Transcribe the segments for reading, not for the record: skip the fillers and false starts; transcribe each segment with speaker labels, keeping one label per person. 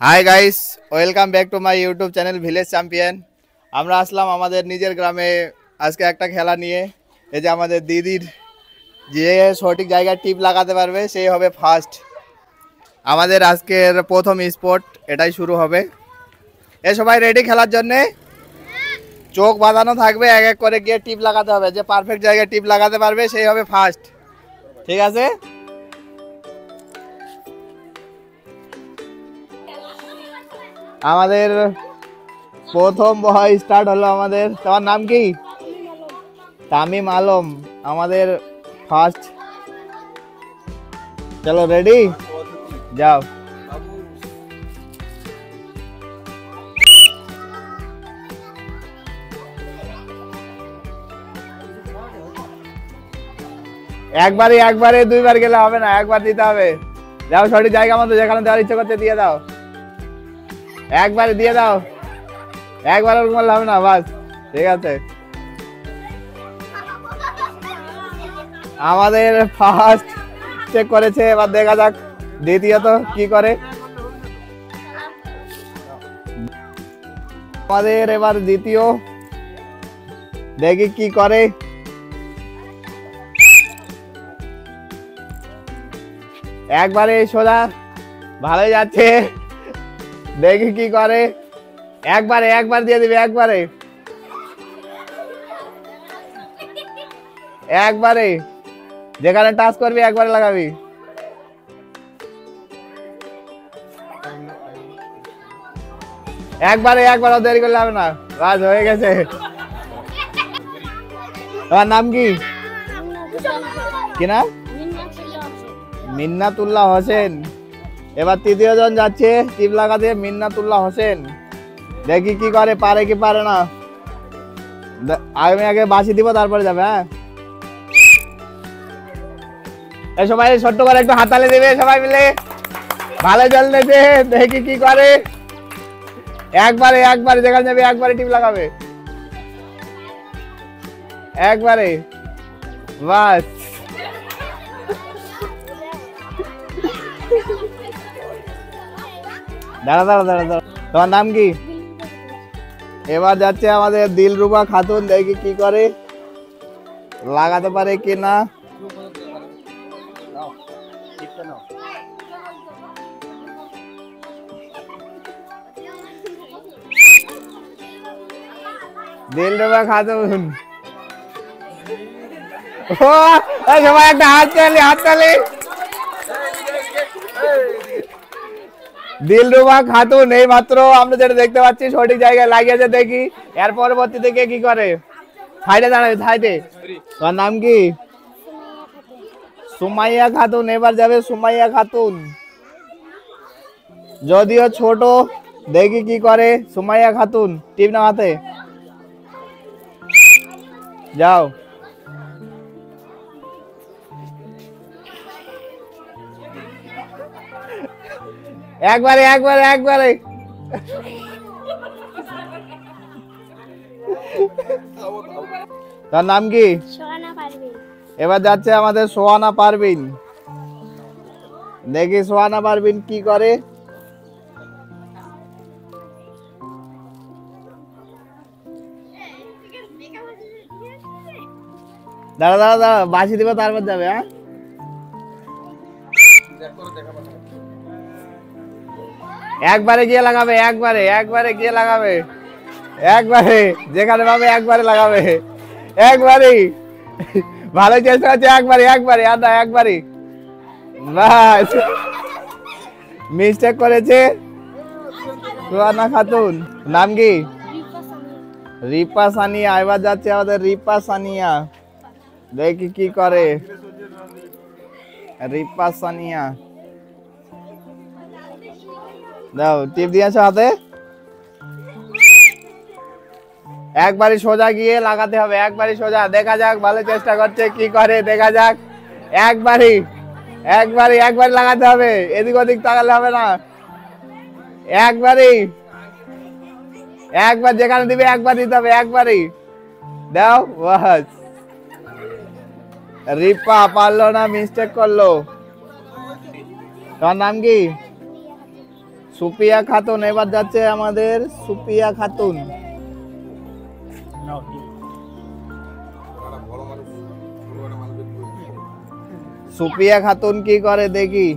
Speaker 1: Hi guys, welcome back to my YouTube channel village champion. আমরা আসলাম আমাদের নিজের গ্রামে আজকে একটা খেলা নিয়ে। এই যে আমাদের দিদির যে সঠিক জায়গায় টিপ লাগাতে পারবে সেই হবে ফার্স্ট। আমাদের আজকের প্রথম স্পোর্ট এটাই শুরু হবে। এ সবাই রেডি খেলার জন্যে? চোখ বাঁধানো থাকবে, এক এক করে গিয়ে টিপ লাগাতে হবে। যে পারফেক্ট জায়গায় টিপ লাগাতে পারবে সেই হবে ফার্স্ট, ঠিক আছে? আমাদের প্রথম বয় স্টার্ট হলো। আমাদের, তোমার নাম কি? তামিম আলম আমাদের ফার্স্ট। চলো রেডি, যাও। একবারে একবারে দুইবার গেলে হবে না, একবার দিতে হবে। যাও সঠিক জায়গা মতো, যেখানে দেওয়ার ইচ্ছে করতে দিয়ে দাও। একবারে দিয়ে দাও, একবার ওরকম করলে হবে না, বাস ঠিক আছে। আমাদের ফার্স্ট চেক করেছে, এবার দেখা যাক দ্বিতীয়ত কি করে। আমাদের এবার দ্বিতীয়, দেখি কি করে। একবারে সোজা, ভালোই যাচ্ছে, দেখি কি করে। একবারে একবার দিয়ে দিবে, একবারে একবারে যেখানে টাচ করবি একবারে লাগাবি। একবারে একবার দেরি করলে হবে না, বাস হয়ে গেছে। তোমার নাম কি? কি নাম? মিন্নাতুল্লাহ হোসেন। এবার তৃতীয় জন যাচ্ছে টিপ লাগাতে, মিন্নাতুল্লাহ হোসেন। দেখি কি করে, পারে কি পারে না। আমি আগে বাঁশি দিব, তারপরে যাবে। হ্যাঁ, সবাই ছোট্ট করে একটু হাতালে দেবে সবাই মিলে, ভালো চলতেছে, দেখি কি করে। একবারে একবারে যেখানে যাবে একবারে টিপ লাগাবে, একবারে, বাস। দাঁড়া দাঁড়া দাঁড়া দাঁড়া, তোমার নাম কি? এবার যাচ্ছে আমাদের দিলরুবা খাতুন, দেখি কি করে, লাগাতে পারে কি না। দিলরুবা খাতুন, ও সবাই একটা হাততালি, হাততালি। দিলরুবা খাতুন এই মাত্র আমরা যেটা দেখতে পাচ্ছি সঠিক জায়গায় লাগিয়েছে। দেখি এর পরবর্তী থেকে কি করে। সাইডে দাঁড়াবে, সাইডে। তোমার নাম কি? সুমাইয়া খাতুন। এবার যাবে সুমাইয়া খাতুন, যদিও ছোট, দেখি কি করে সুমাইয়া খাতুন। টিপ নাও হাতে, যাও। একবারে একবারে একবারে, তার নাম কি? এবার যাচ্ছে আমাদের সোহানা পারভিন, দেখি সোহানা পারভিন কি করে। দাঁড়া দাঁড়া দাঁড়া, বাঁশি দিবে তারপর যাবে। হ্যাঁ, একবারে গিয়ে লাগাবে, একবারে একবারে গিয়ে লাগাবে, একবারে যেখানে পাবে একবারে লাগাবে, একবারে। ভালো চেষ্টা হচ্ছে, একবারে একবারে আদা, একবারে, বাস। মিস্টেক করেছে সুহানা খাতুন। নাম কি? রিপা সানিয়া। এবার যাচ্ছে আমাদের রিপা সানিয়া, দেখি কি করে। রিপা সানিয়া, দাও, টিপ দিয়েছো হাতে। একবারই সোজা গিয়ে লাগাতে হবে, একবারই সোজা। দেখা যাক, ভালো চেষ্টা করছে, কি করে দেখা যাক। একবারই একবারই একবারই লাগাতে হবে, এদিক ওদিক তাকালে হবে না। একবারই একবার যেখানে দিবে একবার দিতে হবে, একবারই দাও, বাস। রিপা পারলো না, মিস্টেক করলো। তোমার নাম কি? সুপিয়া খাতুন এবার যাচ্ছে আমাদের সুপিয়া খাতুন। সুপিয়া খাতুন কি করে দেখি।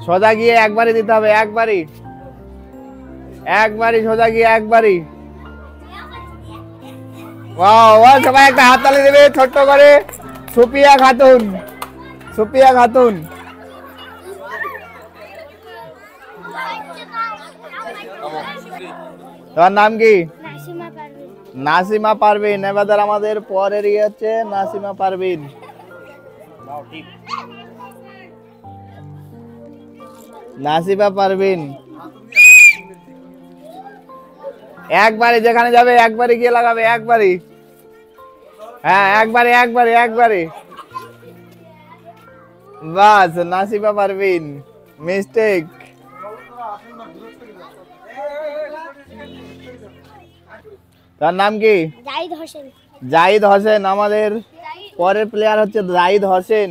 Speaker 1: সোজা গিয়ে একবারই দিতে হবে, একবারই একবারই সোজা গিয়ে একবারই। সবাই একটা হাততালি দেবে ছোট্ট করে। সুপিয়া খাতুন, সুপিয়া খাতুন। তোমার নাম কি? নাসিমা পারভিন। এবার আমাদের পরের হচ্ছে নাসিমা পারভিন। নাসিমা পারভিন একবারই যেখানে যাবে একবারই গিয়ে লাগাবে, একবারই। হ্যাঁ একবারে একবারে একবারে, বাস। নাসিমা পারভিন মিস্টেক। তার নাম কি? জাহিদ হোসেন। জাহিদ হোসেন। আমাদের পরের প্লেয়ার হচ্ছে জাহিদ হোসেন।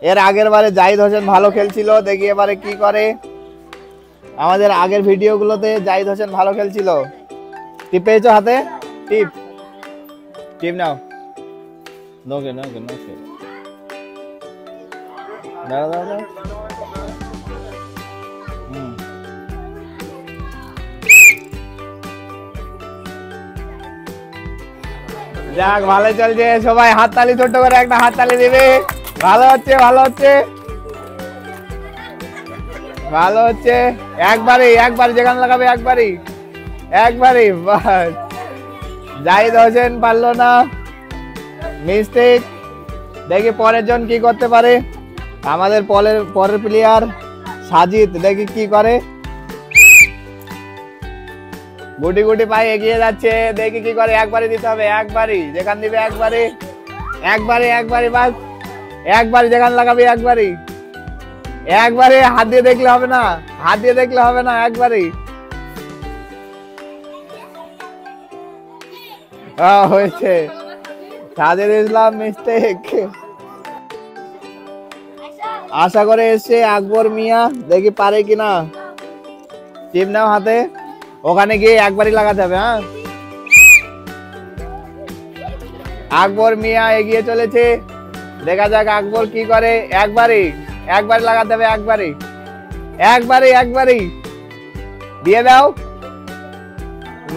Speaker 1: এর আগের বারে জাহিদ হোসেন ভালো খেলছিল, দেখি এবারে কি করে। আমাদের আগের ভিডিওগুলোতে জাহিদ হোসেন ভালো খেলছিল। টিপ পেয়েছো হাতে? টিপ টিপ নাও। নোকে নোকে নোকে দাঁড়া দাঁড়া। যাক ভালো চলছে, সবাই হাততালি ছোট্ট করে একটা হাততালি দিবে। ভালো হচ্ছে, ভালো হচ্ছে, ভালো হচ্ছে। একবারই, একবার যেখানে লাগাবে একবারই, একবারই, বাস। জাহিদ হোসেন পারলো না, মিস্টেক। দেখি পরের জন কি করতে পারে। আমাদের পরের প্লেয়ার সাজিদ, দেখি কি করে। গুটি গুটি পায়ে এগিয়ে যাচ্ছে, দেখি কি করে। একবারই দিতে হবে, একবারই যেখান দিবে একবারই, একবারই একবারই, বাস। একবারই যেখানে লাগাবি একবারই, একবারে। হাত দিয়ে দেখলে হবে না, হাত দিয়ে দেখলে হবে না, একবারই। হয়েছে, সাজিদ ইসলাম মিস্টেক। আশা করে এসছে আকবর মিয়া, দেখি পারে কিনা। টিপ নাও হাতে, ওখানে গিয়ে একবারই লাগাতে হবে। হ্যাঁ আকবর মিয়া এগিয়ে চলেছে, দেখা যাক আকবর কি করে। একবারই, একবারই লাগাতে হবে, একবারই একবারই একবারই দিয়ে দাও,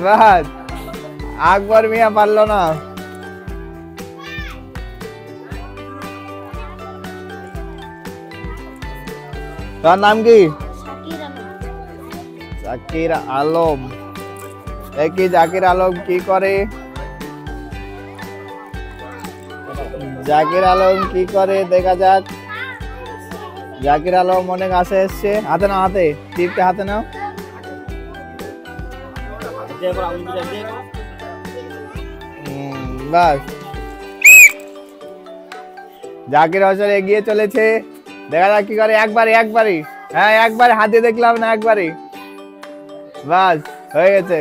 Speaker 1: বাস। আকবর মিয়া পারলো না। তার নাম কি? জাকির আলম। দেখি জাকির আলম কি করে। জাকির আলম কি করে দেখা যাক। জাকির আলম অনেক আশে এসছে। হাতে নাও, হাতে টিপটা হাতে নাও। বাস। জাকির হোসেন এগিয়ে চলেছে, দেখা যাক কি করে। একবারই, একবারই, হ্যাঁ একবারে। হাত দিয়ে দেখলাম না, একবারই, বাস হয়ে গেছে।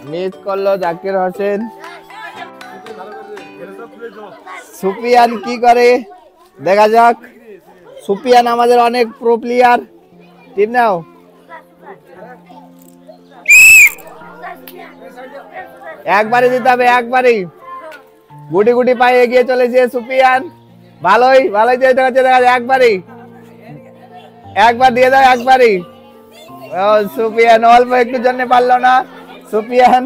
Speaker 1: মিস করলো জাকির হোসেন। সুপিয়ান কি করে দেখা যাক। সুপিয়ান আমাদের অনেক প্রো প্লেয়ার। টিপ নাও। একবারই দিতে হবে, একবারই। গুটি গুটি পায়ে এগিয়ে চলেছে সুপিয়ান। ভালোই, ভালোই যেতে হচ্ছে, দেখা যায়। একবারই, একবার দিয়ে দাও, একবারই। সুপিয়ান অল্প একটু জন্য পারলো না সুপিয়ান।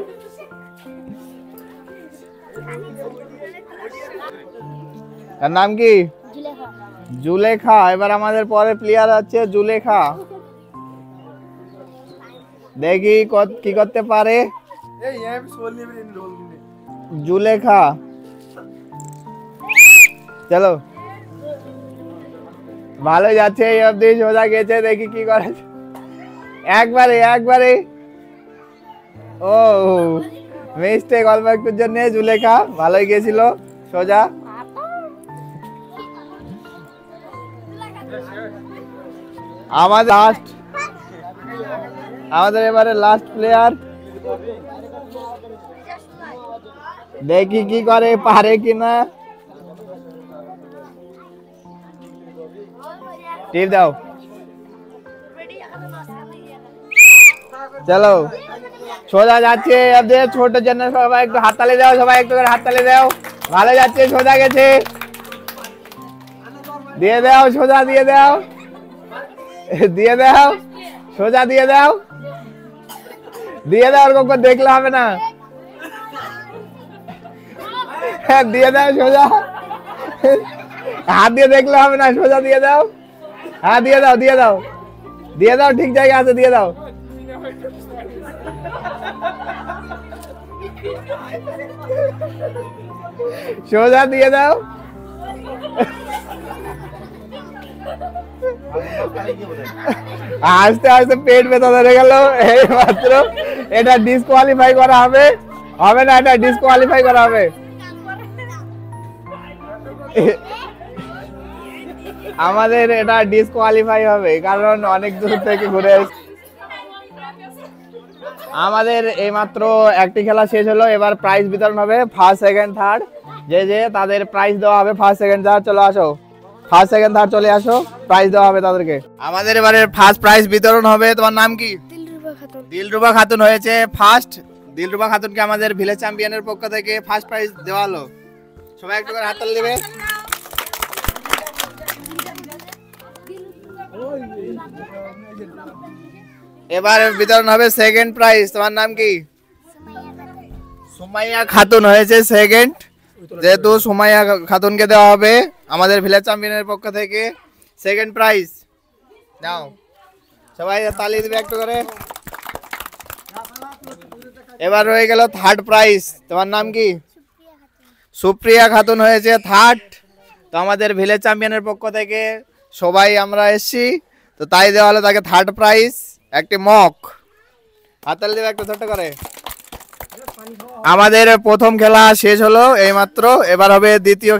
Speaker 1: তার নাম কি? জুলেখা। এবার আমাদের পরে প্লেয়ার আছে জুলেখা, দেখি কি করতে পারে জুলেখা। চলো ভালো যাচ্ছে, এই অবধি সোজা গেছে, দেখি কি করে। একবারে, একবারে। ও মিস্টেক, অল্প একটুর জন্য। জুলেখা ভালোই গেছিল সোজা। আমাদের এবারে লাস্ট প্লেয়ার, দেখি কি করে, পারে কিনা। টিপ দাও। চলো সোজা যাচ্ছে। এদের ছোট জন্য সবাই একটু হাততালি দাও, সবাই একটু করে হাততালি দাও। ভালো যাচ্ছে, সোজা গেছে। দিয়ে দাও, সোজা দিয়ে দাও, দিয়ে দাও, সোজা দিয়ে দাও, দিয়ে দাও। ওরকম করে দেখলে হবে না। হ্যাঁ দিয়ে দাও সোজা। হাত দিয়ে দেখলে হবে না, সোজা দিয়ে দাও। হ্যাঁ দিয়ে দাও, দিয়ে দাও, দিয়ে দাও, ঠিক জায়গা আছে, দিয়ে দাও। সোজা দিয়ে দাও। আস্তে আস্তে পেট ব্যথা ধরে গেল এই মাত্র। এটা ডিসকোয়ালিফাই করা হবে, হবে না, এটা ডিসকোয়ালিফাই করা হবে। আমাদের এটা ডিসকোয়ালিফাই হবে, কারণ অনেক দূর থেকে ঘুরে এসেছি। আমাদের এইমাত্র একটি খেলা শেষ হলো, এবার প্রাইজ বিতরণ হবে। ফার্স্ট সেকেন্ড থার্ড যে তাদের প্রাইজ দেওয়া হবে। ফার্স্ট সেকেন্ড থার্ড চলে আসো, ফার্স্ট সেকেন্ড থার্ড চলে আসো, প্রাইজ দেওয়া হবে তাদেরকে। আমাদের এবারে ফার্স্ট প্রাইজ বিতরণ হবে। তোমার নাম কি? দিলরুবা খাতুন হয়েছে ফার্স্ট। দিলরুবা খাতুনকে আমাদের ভিলেজ চ্যাম্পিয়নের পক্ষ থেকে ফার্স্ট প্রাইজ দেওয়া হলো। সবাই একটু করে হাততালি দেবে। এবার বিতরণ হবে সেকেন্ড প্রাইজ। তোমার নাম কি? সুমাইয়া খাতুন হয়েছে সেকেন্ড। যেহেতু সুমাইয়া খাতুনকে দেওয়া হবে আমাদের ভিলেজ চ্যাম্পিয়নের পক্ষ থেকে সেকেন্ড প্রাইজ। নাও সবাই তালি দিবে একটু করে। এবার রয়ে গেল থার্ড প্রাইজ। তোমার নাম কি? সুপ্রিয়া খাতুন হয়েছে থার্ড। তো আমাদের ভিলেজ চ্যাম্পিয়নের পক্ষ থেকে সবাই আমরা এসছি, তো তাই দেওয়া হলো তাকে থার্ড প্রাইজ একটি মগ। হাততালি দেবে একটু ছোট করে। আমাদের প্রথম খেলা শেষ হলো এইমাত্র, এবার হবে দ্বিতীয়